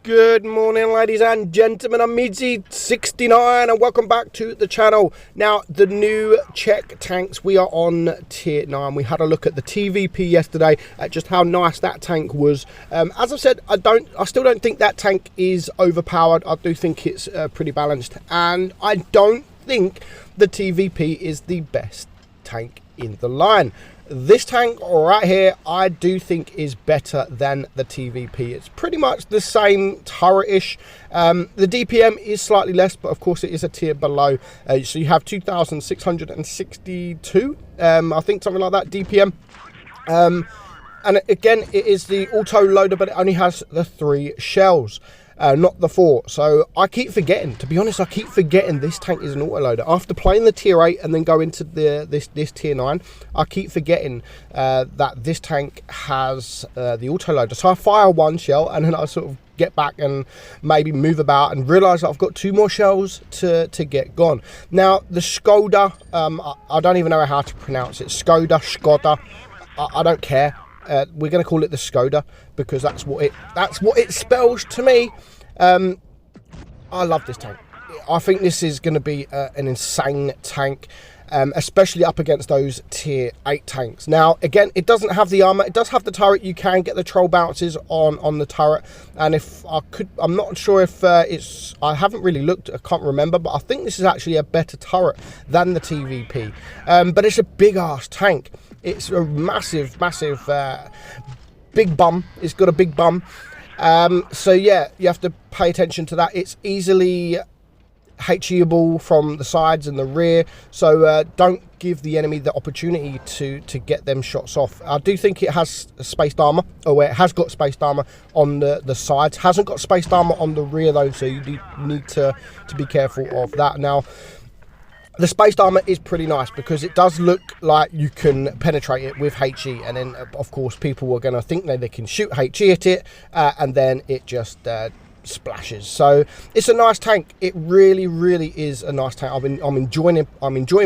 Good morning, ladies and gentlemen. I'm Midzy69 and welcome back to the channel. Now, the new Czech tanks, we are on tier 9. We had a look at the TVP yesterday at just how nice that tank was. As I've said, I still don't think that tank is overpowered. I do think it's pretty balanced, and I don't think the TVP is the best tank in the line. This tank right here, I do think is better than the TVP. It's pretty much the same turret-ish. The DPM is slightly less, but of course it is a tier below. So you have 2,662, I think, something like that, DPM. And again, it is the auto loader, but it only has the 3 shells. Not the 4. So I keep forgetting, to be honest, I keep forgetting this tank is an autoloader. After playing the tier 8 and then go into this tier 9, I keep forgetting that this tank has the autoloader. So I fire 1 shell and then I sort of get back and maybe move about and realise that I've got 2 more shells to get gone. Now, the Škoda, I don't even know how to pronounce it. Škoda, I don't care. We're going to call it the Škoda because that's what it spells to me. I love this tank. I think this is going to be an insane tank, especially up against those tier 8 tanks. Now, again, it doesn't have the armor. It does have the turret. You can get the troll bounces on the turret, and if I could, I'm not sure if it's, I haven't really looked, I can't remember, but I think this is actually a better turret than the TVP. But it's a big ass tank. It's a massive big bum. It's got a big bum. So yeah, you have to pay attention to that. It's easily HE-able from the sides and the rear, so don't give the enemy the opportunity to get them shots off. I do think it has spaced armor, or it has got spaced armor on the sides. Hasn't got spaced armor on the rear though, so you do need to be careful of that. Now, the spaced armor is pretty nice because it does look like you can penetrate it with HE, and then of course people are going to think that they can shoot HE at it, and then it just splashes. So it's a nice tank. It really is a nice tank. I'm enjoying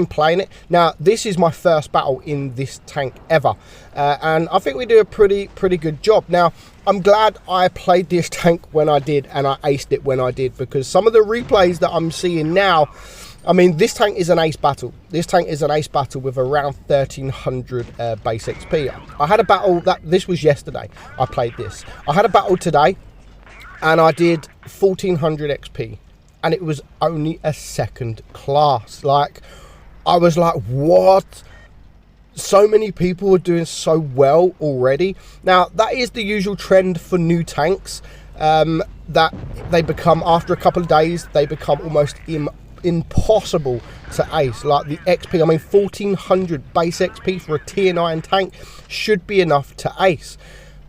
playing it. Now, this is my first battle in this tank ever, and I think we do a pretty good job. Now, I'm glad I played this tank when I did and I aced it when I did, because some of the replays that I'm seeing now, I mean, this tank is an ace battle. This tank is an ace battle with around 1300 base XP. I had a battle, this was yesterday I played this. I had a battle today and I did 1400 XP, and it was only a 2nd class. Like, I was like, what? So many people are doing so well already. Now, that is the usual trend for new tanks, that they become, after a couple of days, they become almost impossible to ace. Like the XP, I mean, 1400 base XP for a tier 9 tank should be enough to ace.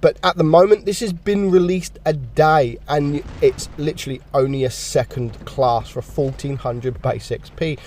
But at the moment, this has been released a day and it's literally only a 2nd class for 1400 base XP.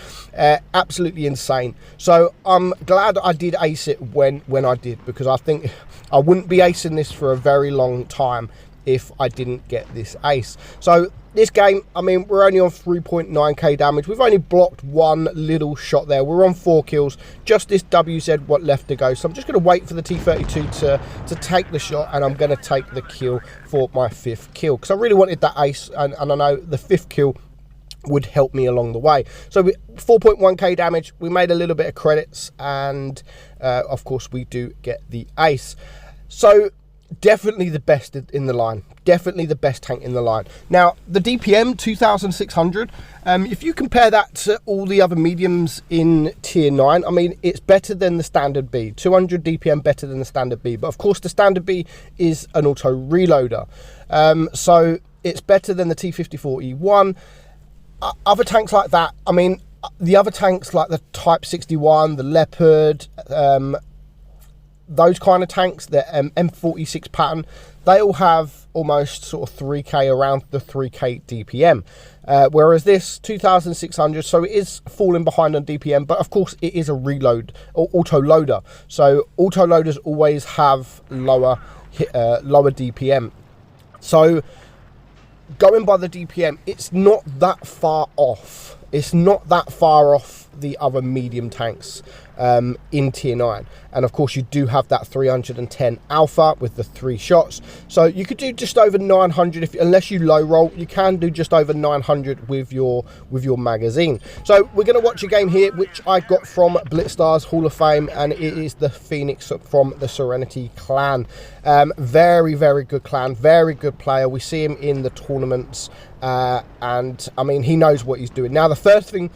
Absolutely insane. So I'm glad I did ace it when I did, because I think I wouldn't be acing this for a very long time if I didn't get this ace. So this game, I mean, we're only on 3.9k damage. We've only blocked 1 little shot there. We're on 4 kills. Just this WZ what left to go. So I'm just going to wait for the T32 to take the shot, and I'm going to take the kill for my 5th kill, because I really wanted that ace, and I know the 5th kill would help me along the way. So 4.1k damage. We made a little bit of credits, and of course we do get the ace. So definitely the best in the line. Definitely the best tank in the line. Now, the DPM 2,600, if you compare that to all the other mediums in tier 9, I mean, it's better than the standard B. 200 DPM better than the standard B. But of course, the standard B is an auto reloader. So it's better than the T54E1. Other tanks like that, I mean, the other tanks like the Type 61, the Leopard, those kind of tanks, the M46 pattern, they all have almost sort of 3k, around the 3k DPM, whereas this 2,600, so it is falling behind on DPM, but of course it is a reload or auto loader, so auto loaders always have lower DPM. So going by the DPM, it's not that far off. It's not that far off the other medium tanks. in tier 9. And of course you do have that 310 alpha with the 3 shots, so you could do just over 900 unless you low roll. You can do just over 900 with your magazine. So we're going to watch a game here which I got from Blitzstars Hall of Fame, and it is the Phoenix from the Serenity clan. Very good clan, very good player. We see him in the tournaments, and I mean, he knows what he's doing. Now, the first thing,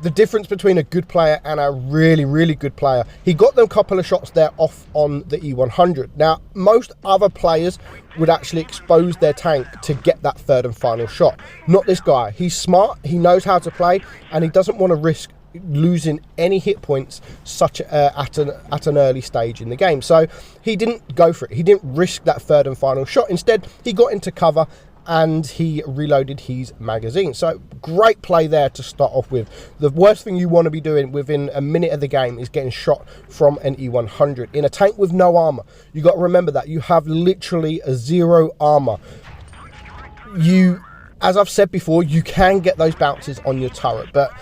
the difference between a good player and a really good player, he got them a couple of shots there off on the E100. Now, most other players would actually expose their tank to get that third and final shot. Not this guy. He's smart, he knows how to play, and he doesn't want to risk losing any hit points such at an early stage in the game. So he didn't go for it. He didn't risk that third and final shot. Instead, he got into cover and he reloaded his magazine. So great play there to start off with. The worst thing you want to be doing within a minute of the game is getting shot from an E100 in a tank with no armor. You got to remember that you have literally a 0 armor. As I've said before, you can get those bounces on your turret, but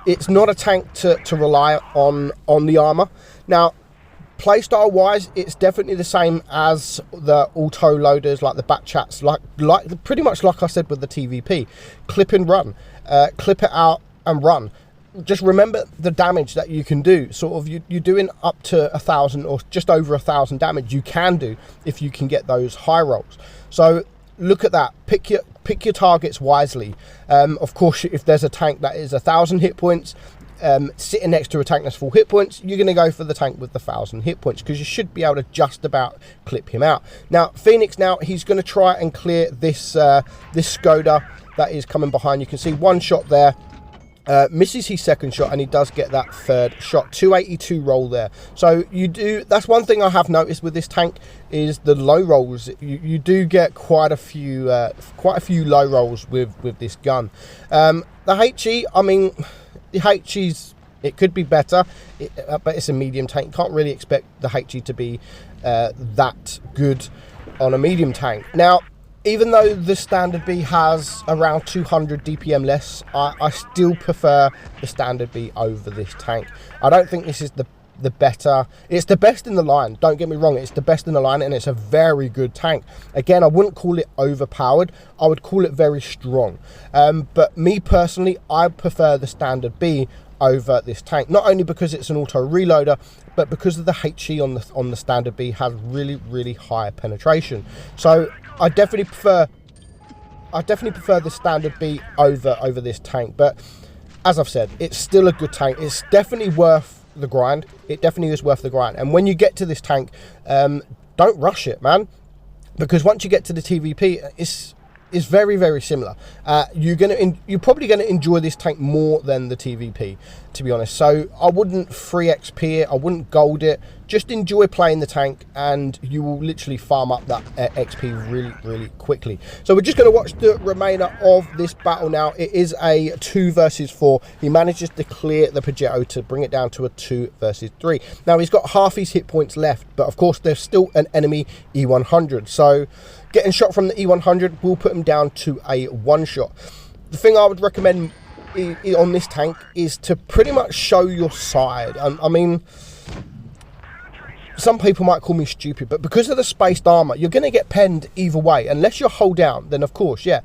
it's not a tank to rely on the armor. Now, playstyle wise, it's definitely the same as the auto loaders, like the back chats, like pretty much like I said with the TVP. Clip and run, clip it out and run. Just remember the damage that you can do. Sort of you're doing up to 1,000 or just over 1,000 damage you can do if you can get those high rolls. So look at that. Pick your targets wisely. Of course, if there's a tank that is 1,000 hit points, sitting next to a tank that's full hit points, you're going to go for the tank with the 1,000 hit points, because you should be able to just about clip him out. Now, Phoenix, he's going to try and clear this Škoda that is coming behind. You can see one shot there. Misses his second shot, and he does get that third shot. 282 roll there. So that's one thing I have noticed with this tank, is the low rolls. You do get quite a few low rolls with this gun. The HE, I mean, the HE's, it could be better, but it's a medium tank. Can't really expect the HE to be that good on a medium tank. Now, even though the standard B has around 200 DPM less, I still prefer the standard B over this tank. I don't think this is the better. It's the best in the line, don't get me wrong, it's the best in the line, and it's a very good tank. Again, I wouldn't call it overpowered, I would call it very strong. But me personally, I prefer the standard B over this tank, not only because it's an auto reloader, but because of the HE on the standard B has really high penetration. So I definitely prefer the standard B over this tank. But as I've said, it's still a good tank. It's definitely worth the grind. It definitely is worth the grind. And when you get to this tank, don't rush it, man, because once you get to the TVP, it's very similar. You're probably going to enjoy this tank more than the TVP, to be honest. So I wouldn't free XP it, I wouldn't gold it. Just enjoy playing the tank, and you will literally farm up that XP really quickly. So we're just going to watch the remainder of this battle now. It is a 2 versus 4. He manages to clear the Progetto to bring it down to a 2 versus 3. Now, he's got half his hit points left, but of course there's still an enemy E100. So getting shot from the E100 will put him down to a 1 shot. The thing I would recommend on this tank is to pretty much show your side. I mean, some people might call me stupid, but because of the spaced armor, you're going to get penned either way. Unless you're hold down, then of course, yeah,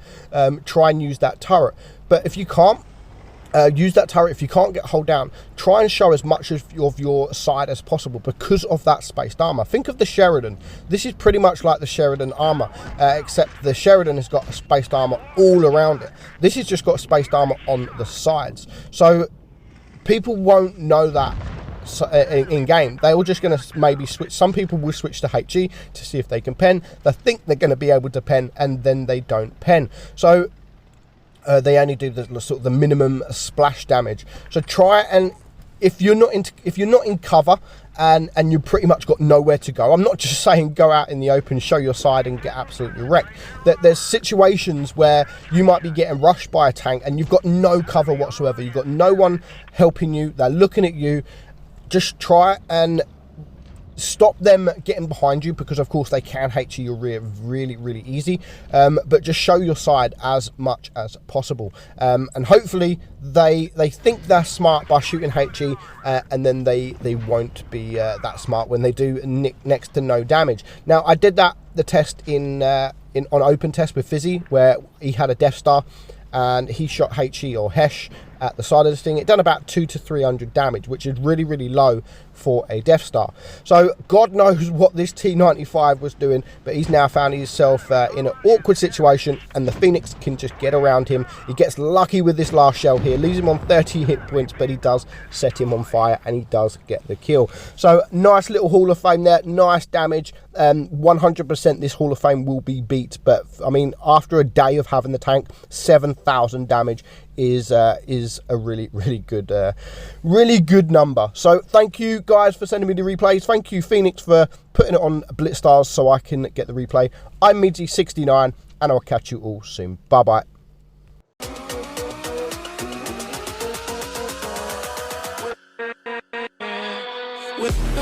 try and use that turret. But if you can't use that turret, if you can't get hold down, try and show as much of your side as possible because of that spaced armor. Think of the Sheridan. This is pretty much like the Sheridan armor, except the Sheridan has got a spaced armor all around it. This has just got spaced armor on the sides. So people won't know that in game. They're all just going to maybe switch. Some people will switch to HE to see if they can pen. They think they're going to be able to pen, and then they don't pen. So they only do the sort of the minimum splash damage. So try, and if you're not in cover and you pretty much got nowhere to go, I'm not just saying go out in the open, show your side and get absolutely wrecked. There's situations where you might be getting rushed by a tank and you've got no cover whatsoever. You've got no one helping you. They're looking at you. Just try and stop them getting behind you, because of course they can HE your rear really, really easy, but just show your side as much as possible, and hopefully they think they're smart by shooting HE, and then they won't be that smart when they do next to no damage. Now, I did the test on open test with Fizzy, where he had a Death Star and he shot HE or Hesh at the side of this thing. It done about 200 to 300 damage, which is really, really low for a Death Star. So God knows what this T95 was doing, but he's now found himself in an awkward situation, and the Phoenix can just get around him. He gets lucky with this last shell here, leaves him on 30 hit points, but he does set him on fire, and he does get the kill. So nice little Hall of Fame there, nice damage. 100% this Hall of Fame will be beat, but I mean, after a day of having the tank, 7,000 damage is a really, really good number. So thank you guys for sending me the replays. Thank you, Phoenix, for putting it on Blitzstars so I can get the replay. I'm Midzy69, and I'll catch you all soon. Bye bye. With